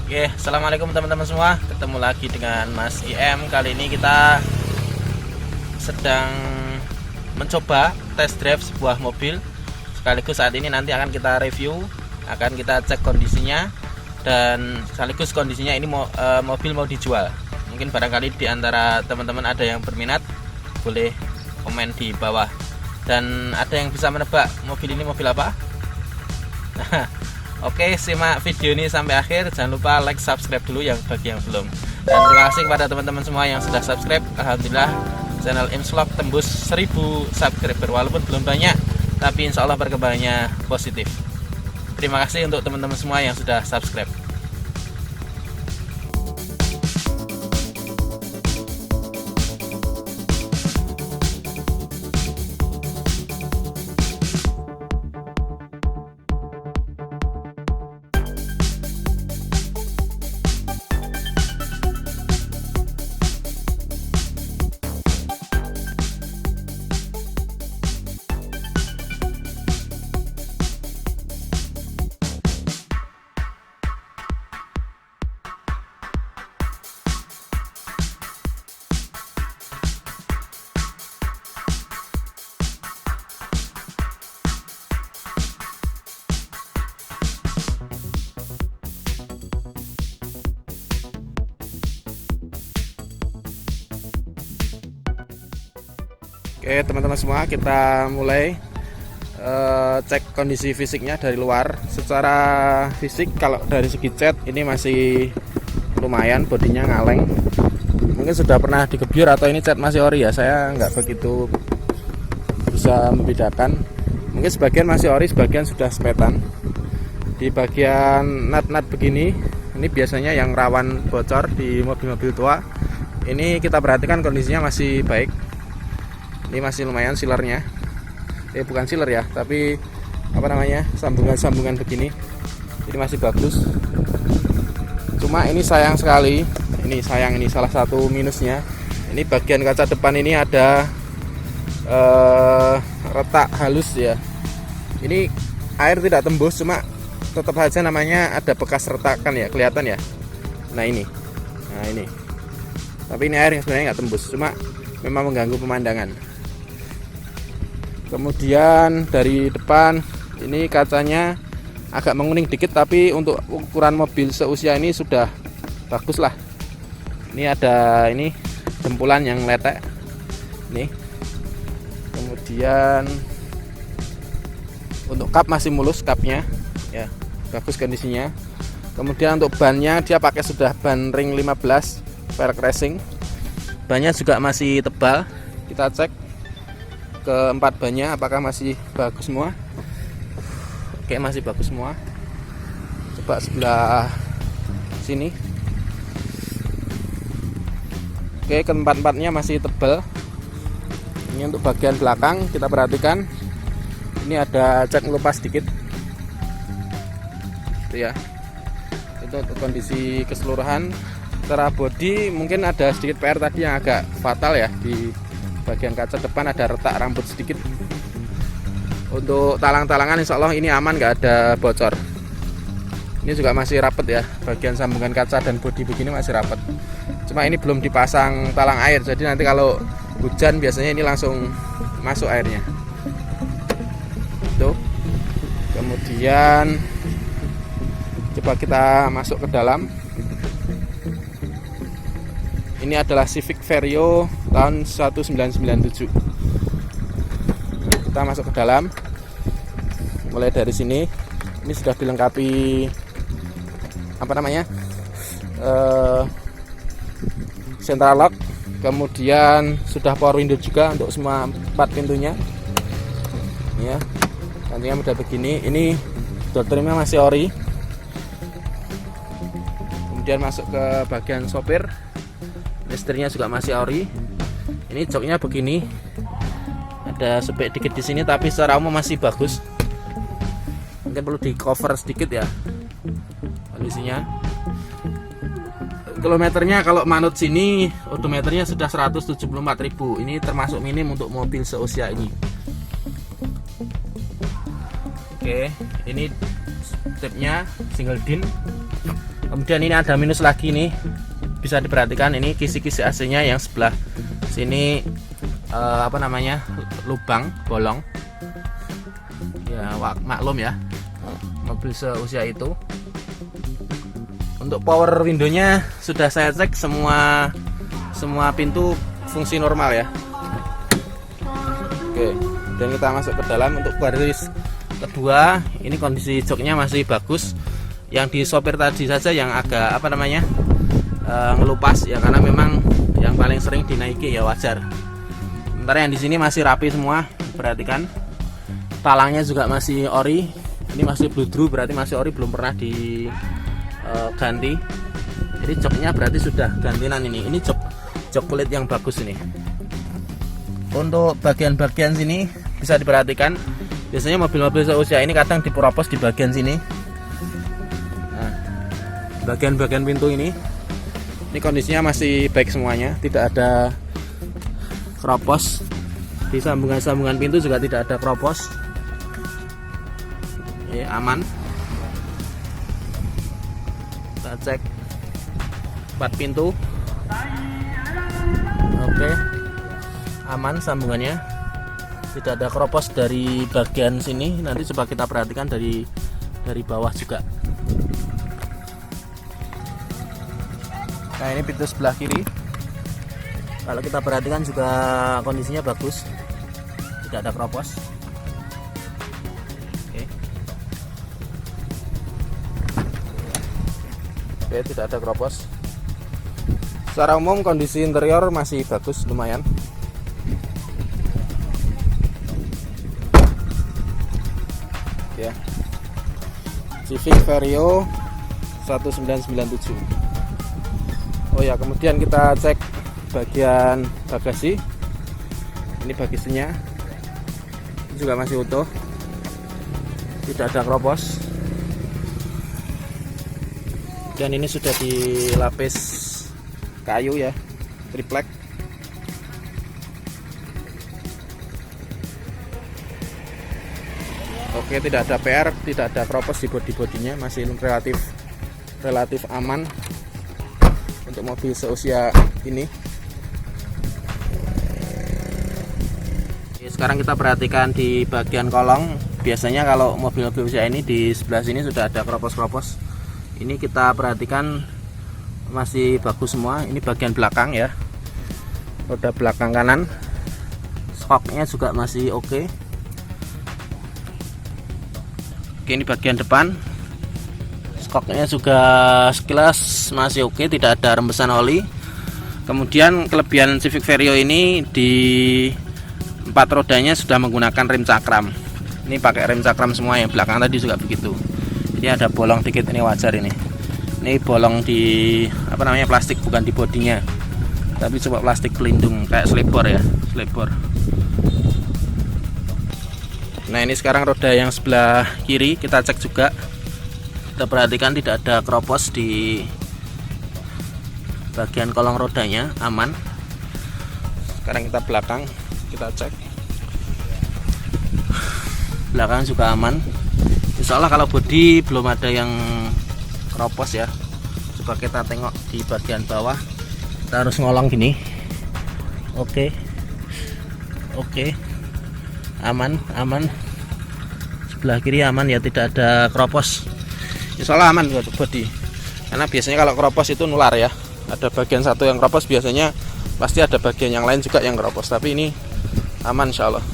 Oke, assalamualaikum teman-teman semua. Ketemu lagi dengan Mas IM. Kali ini kita sedang mencoba test drive sebuah mobil. Sekaligus saat ini nanti akan kita review, akan kita cek kondisinya, dan sekaligus kondisinya ini mobil mau dijual. Mungkin barangkali di antara teman-teman ada yang berminat, boleh komen di bawah. Dan ada yang bisa menebak mobil ini mobil apa? Oke, simak video ini sampai akhir. Jangan lupa like, subscribe dulu bagi yang belum. Dan terima kasih kepada teman-teman semua yang sudah subscribe. Alhamdulillah channel Imslog tembus 1000 subscriber. Walaupun belum banyak, tapi insya Allah perkembangannya positif. Terima kasih untuk teman-teman semua yang sudah subscribe. Oke teman-teman semua, kita mulai cek kondisi fisiknya dari luar. Secara fisik kalau dari segi cat ini masih lumayan, bodinya ngaleng. Mungkin sudah pernah digebyur atau ini cat masih ori ya, saya nggak begitu bisa membedakan. Mungkin sebagian masih ori, sebagian sudah sepetan. Di bagian nut-nut begini, ini biasanya yang rawan bocor di mobil-mobil tua. Ini kita perhatikan kondisinya masih baik. Ini masih lumayan sealernya, bukan sealer ya, tapi apa namanya, sambungan-sambungan begini, ini masih bagus. Cuma ini sayang sekali, ini salah satu minusnya. Ini bagian kaca depan ini ada retak halus ya. Ini air tidak tembus, cuma tetap saja namanya ada bekas retakan ya, kelihatan ya. Nah ini, tapi ini air yang sebenarnya nggak tembus, cuma memang mengganggu pemandangan. Kemudian dari depan ini kacanya agak menguning dikit, tapi untuk ukuran mobil seusia ini sudah bagus lah. Ini ada jempulan yang letek nih. Kemudian untuk kap masih mulus, kapnya ya bagus kondisinya. Kemudian untuk bannya dia pakai sudah ban ring 15 Velg Racing. Bannya juga masih tebal. Kita cek keempat bannya apakah masih bagus semua. Oke, masih bagus semua. Coba sebelah sini. Oke, keempat-empatnya masih tebal. Ini untuk bagian belakang kita perhatikan, ini ada cat ngelupas sedikit itu ya. Itu untuk kondisi keseluruhan. Secara bodi mungkin ada sedikit PR tadi yang agak fatal ya, di bagian kaca depan ada retak rambut sedikit. Untuk talang-talangan insya Allah ini aman, nggak ada bocor. Ini juga masih rapet ya, bagian sambungan kaca dan bodi begini masih rapet. Cuma ini belum dipasang talang air, jadi nanti kalau hujan biasanya ini langsung masuk airnya. Tuh. Kemudian coba kita masuk ke dalam. Ini adalah Civic Vario tahun 1997. Kita masuk ke dalam. Mulai dari sini, ini sudah dilengkapi central lock. Kemudian sudah power window juga untuk semua 4 pintunya. Ya, nantinya udah begini. Ini door trimnya masih ori. Kemudian masuk ke bagian sopir. Setirnya juga masih ori. Ini joknya begini, ada sepek dikit di sini, tapi secara umum masih bagus. Mungkin perlu di cover sedikit ya kondisinya. Kilometernya kalau manut sini, odometernya sudah 174.000. Ini termasuk minim untuk mobil seusia ini. Oke, ini stepnya single din Kemudian ini ada minus lagi nih, bisa diperhatikan ini kisi-kisi AC-nya yang sebelah sini apa namanya, lubang bolong ya, maklum ya mobil seusia itu. Untuk power windownya sudah saya cek, semua pintu fungsi normal ya. Oke, dan kita masuk ke dalam. Untuk baris kedua ini kondisi joknya masih bagus. Yang di sopir tadi saja yang agak apa namanya ngelupas ya, karena memang yang paling sering dinaiki ya, wajar. Sementara yang di sini masih rapi semua, perhatikan. Talangnya juga masih ori. Ini masih bludru, berarti masih ori, belum pernah diganti. Jadi joknya berarti sudah gantian ini. Ini jok kulit yang bagus ini. Untuk bagian-bagian sini bisa diperhatikan. Biasanya mobil-mobil seusia ini kadang diperopos di bagian sini. Nah, bagian-bagian pintu ini kondisinya masih baik semuanya, tidak ada keropos. Di sambungan-sambungan pintu juga tidak ada keropos. Ya, aman. Kita cek 4 pintu. Oke, aman sambungannya, tidak ada keropos dari bagian sini. Nanti coba kita perhatikan dari bawah juga. Nah, ini pintu sebelah kiri, kalau kita perhatikan juga kondisinya bagus, tidak ada keropos. Oke, tidak ada keropos. Secara umum kondisi interior masih bagus, lumayan. Ya, Civic Vario 1997. Oh ya, kemudian kita cek bagian bagasi. Ini bagasinya juga masih utuh, tidak ada keropos. Dan ini sudah dilapis kayu ya, triplek. Oke, tidak ada PR, tidak ada keropos di bodi-bodinya, masih relatif aman untuk mobil seusia ini. Oke, sekarang kita perhatikan di bagian kolong. Biasanya kalau mobil-mobil usia ini di sebelah sini sudah ada keropos-keropos. Ini kita perhatikan masih bagus semua. Ini bagian belakang ya, roda belakang kanan, skoknya juga masih oke. Oke, ini bagian depan, skoknya juga sekilas masih oke, tidak ada rembesan oli. Kemudian kelebihan Civic Vario ini di 4 rodanya sudah menggunakan rem cakram. Ini pakai rem cakram semua, yang belakang tadi juga begitu. Ini ada bolong dikit, ini wajar ini. Ini bolong di apa namanya, plastik, bukan di bodinya, tapi coba plastik pelindung kayak selebor ya, selebor. Nah, ini sekarang roda yang sebelah kiri kita cek juga. Kita perhatikan tidak ada keropos di bagian kolong rodanya, aman. Sekarang kita belakang, kita cek. Belakang juga aman. Insya Allah kalau bodi belum ada yang keropos ya. Coba kita tengok di bagian bawah. Kita harus ngolong gini. Oke, aman. Sebelah kiri aman ya, tidak ada keropos. Insya Allah aman buat bodi. Karena biasanya kalau keropos itu nular ya. Ada bagian satu yang keropos, biasanya pasti ada bagian yang lain juga yang keropos. Tapi ini aman insya Allah.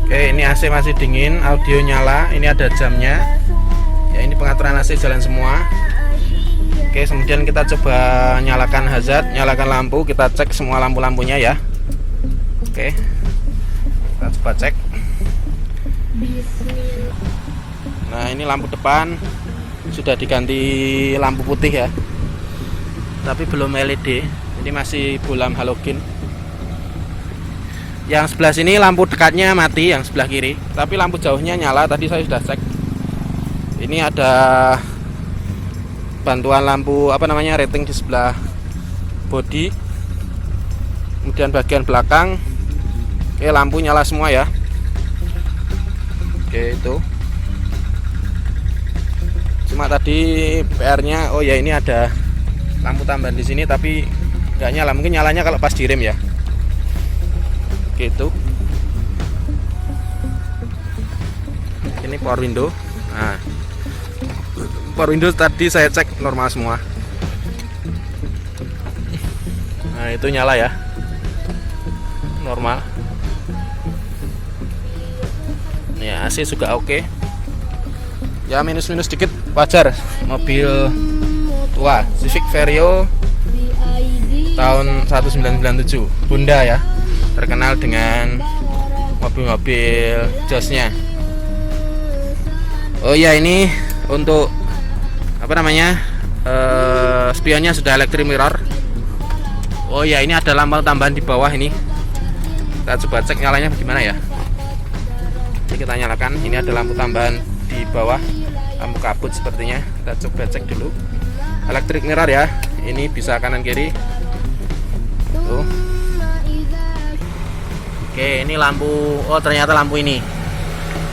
Oke, ini AC masih dingin, audio nyala, ini ada jamnya. Ya, ini pengaturan AC jalan semua. Oke, kemudian kita coba nyalakan hazard, nyalakan lampu, kita cek semua lampu-lampunya ya. Oke, kita coba cek. Nah, ini lampu depan sudah diganti lampu putih ya. tapi belum LED. Ini masih bolam halogen. Yang sebelah sini lampu dekatnya mati, yang sebelah kiri, tapi lampu jauhnya nyala. Tadi saya sudah cek. Ini ada bantuan lampu rating di sebelah bodi. Kemudian bagian belakang, oke, lampu nyala semua ya. Oke, itu. Cuma tadi PR-nya, oh ya, ini ada lampu tambahan di sini tapi nggak nyala. Mungkin nyalanya kalau pas direm ya. Gitu. Ini power window. Nah, power window tadi saya cek normal semua. Nah, itu nyala ya, normal. Ya, AC juga oke. Ya, minus-minus dikit wajar. Mobil tua, Civic Vario tahun 1997, Honda ya. Terkenal dengan mobil-mobil josnya. Oh ya, ini untuk spionnya sudah electric mirror. Oh ya, ini ada lampu tambahan di bawah ini. Kita coba cek nyalanya bagaimana ya. Jadi kita nyalakan. Ini ada lampu tambahan di bawah, lampu kabut sepertinya. Kita coba cek dulu. Electric mirror ya. Ini bisa kanan kiri. Tuh. Oke, ini lampu. Oh, ternyata lampu ini.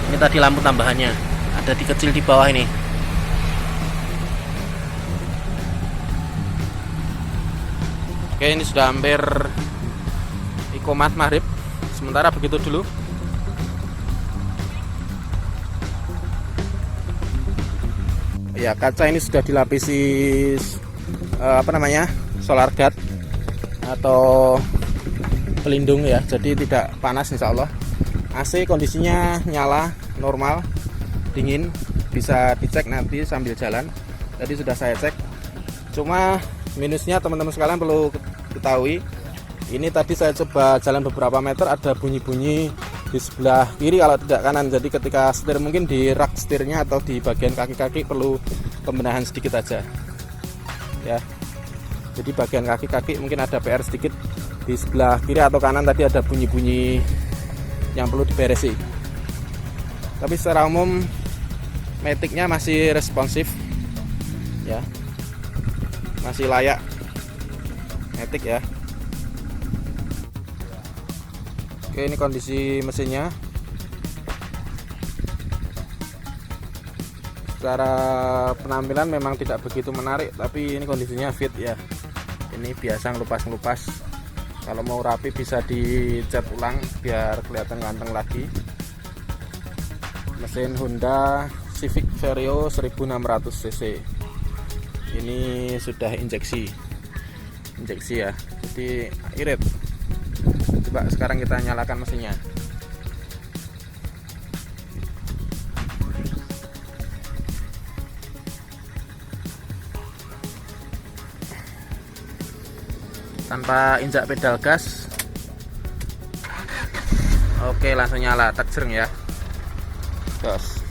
Ini tadi lampu tambahannya. Ada kecil di bawah ini. Oke, ini sudah hampir iqomah maghrib. Sementara begitu dulu. Ya, kaca ini sudah dilapisi solar guard atau pelindung ya, jadi tidak panas insya Allah. AC kondisinya nyala normal, dingin, bisa dicek nanti sambil jalan. Tadi sudah saya cek. Cuma minusnya teman-teman sekalian perlu ketahui, ini tadi saya coba jalan beberapa meter, ada bunyi-bunyi di sebelah kiri kalau tidak kanan. Jadi ketika setir mungkin di rak setirnya atau di bagian kaki-kaki perlu pembenahan sedikit aja ya. Jadi bagian kaki-kaki mungkin ada PR sedikit. Di sebelah kiri atau kanan tadi ada bunyi-bunyi yang perlu diberesi. Tapi secara umum Matic-nya masih responsif ya, masih layak Matic ya. Oke, ini kondisi mesinnya. Secara penampilan memang tidak begitu menarik, tapi ini kondisinya fit ya. Ini biasa ngelupas-ngelupas. Kalau mau rapi bisa dicat ulang biar kelihatan ganteng lagi. Mesin Honda Civic Vario 1600 cc. Ini sudah injeksi ya, jadi irit. Coba sekarang kita nyalakan mesinnya. Tanpa injak pedal gas. Oke, langsung nyala, tak jreng ya. Gas.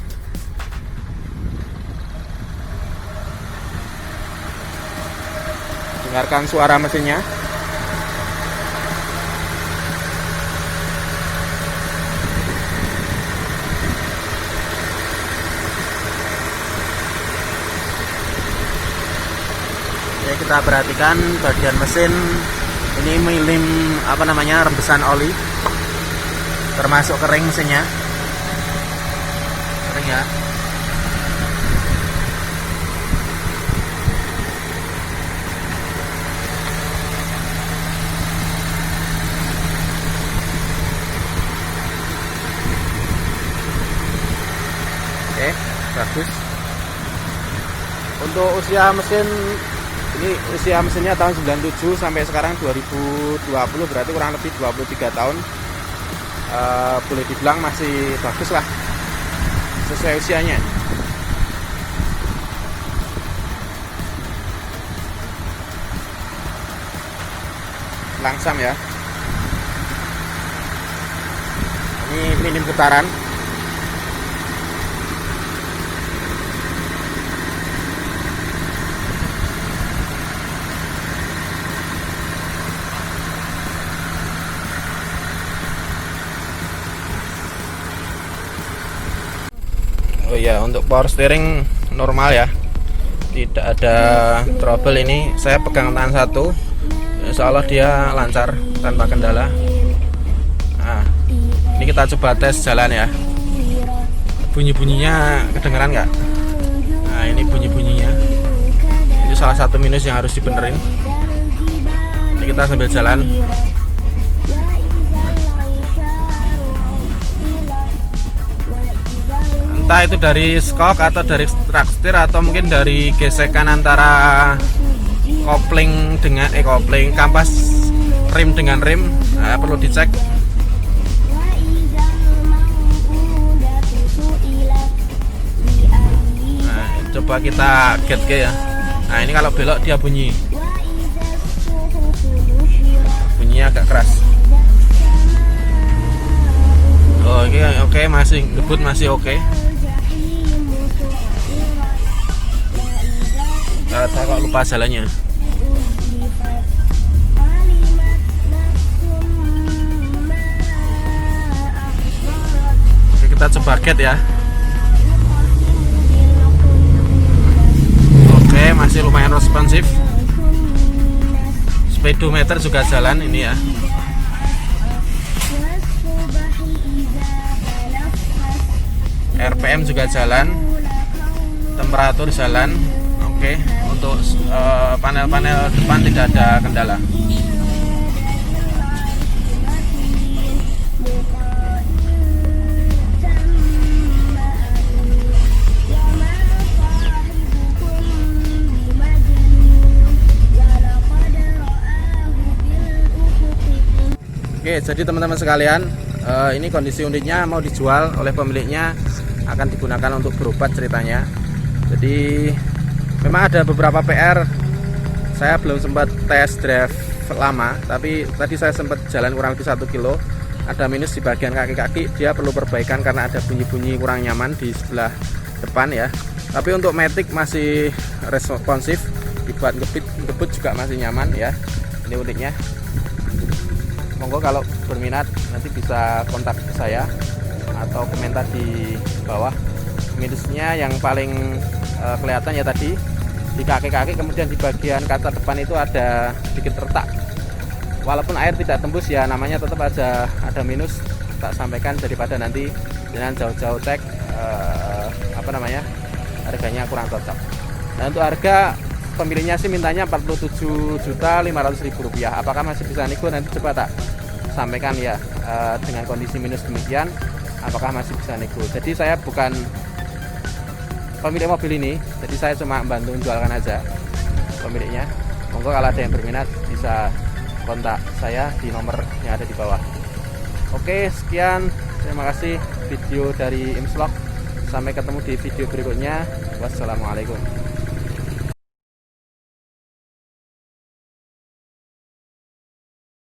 Dengarkan suara mesinnya. Kita perhatikan bagian mesin ini minim rembesan oli, termasuk kering mesinnya, kering ya. Oke, bagus. Untuk usia mesin, ini usia mesinnya tahun 97 sampai sekarang 2020, berarti kurang lebih 23 tahun. Boleh dibilang masih bagus lah sesuai usianya. Langsam ya. Ini minim getaran. ya untuk power steering normal ya, tidak ada trouble. Ini saya pegang tangan satu, insya Allah dia lancar tanpa kendala. Nah, ini kita coba tes jalan ya. Bunyi-bunyinya kedengeran nggak? Nah, ini bunyi-bunyinya. Ini salah satu minus yang harus dibenerin. Ini kita sambil jalan. Entah itu dari skok atau dari truk setir atau mungkin dari gesekan antara kopling dengan kopling kampas rim dengan rim. Nah, perlu dicek. Nah, coba kita get ke ya. Nah, ini kalau belok dia bunyinya agak keras. Oh, oke, masih ngebut, masih oke. Saya kok lupa jalannya. Oke, kita coba get ya. Oke, masih lumayan responsif. Speedometer juga jalan ini ya. RPM juga jalan. Temperatur jalan. Oke, untuk panel-panel depan tidak ada kendala. Oke, jadi teman-teman sekalian, ini kondisi unitnya mau dijual oleh pemiliknya, akan digunakan untuk berobat ceritanya. Jadi memang ada beberapa PR, saya belum sempat test drive lama, tapi tadi saya sempat jalan kurang lebih 1 kilo. Ada minus di bagian kaki-kaki, dia perlu perbaikan karena ada bunyi-bunyi kurang nyaman di sebelah depan ya. Tapi untuk Matic masih responsif, dibuat ngebut juga masih nyaman ya. Ini unitnya. Monggo kalau berminat nanti bisa kontak saya atau komentar di bawah. Minusnya yang paling kelihatan ya tadi di kaki-kaki, kemudian di bagian kaca depan itu ada sedikit retak. Walaupun air tidak tembus ya, namanya tetap ada minus. Tak sampaikan daripada nanti dengan jauh-jauh cek harganya kurang cocok. Nah, untuk harga pemiliknya sih mintanya Rp47.500.000. Apakah masih bisa nego? Nanti coba tak sampaikan ya, dengan kondisi minus demikian apakah masih bisa nego. Jadi saya bukan pemilik mobil ini, jadi saya cuma bantu menjualkan aja pemiliknya. Monggo kalau ada yang berminat bisa kontak saya di nomor yang ada di bawah. Oke, sekian, terima kasih video dari Imslog. Sampai ketemu di video berikutnya. Wassalamualaikum.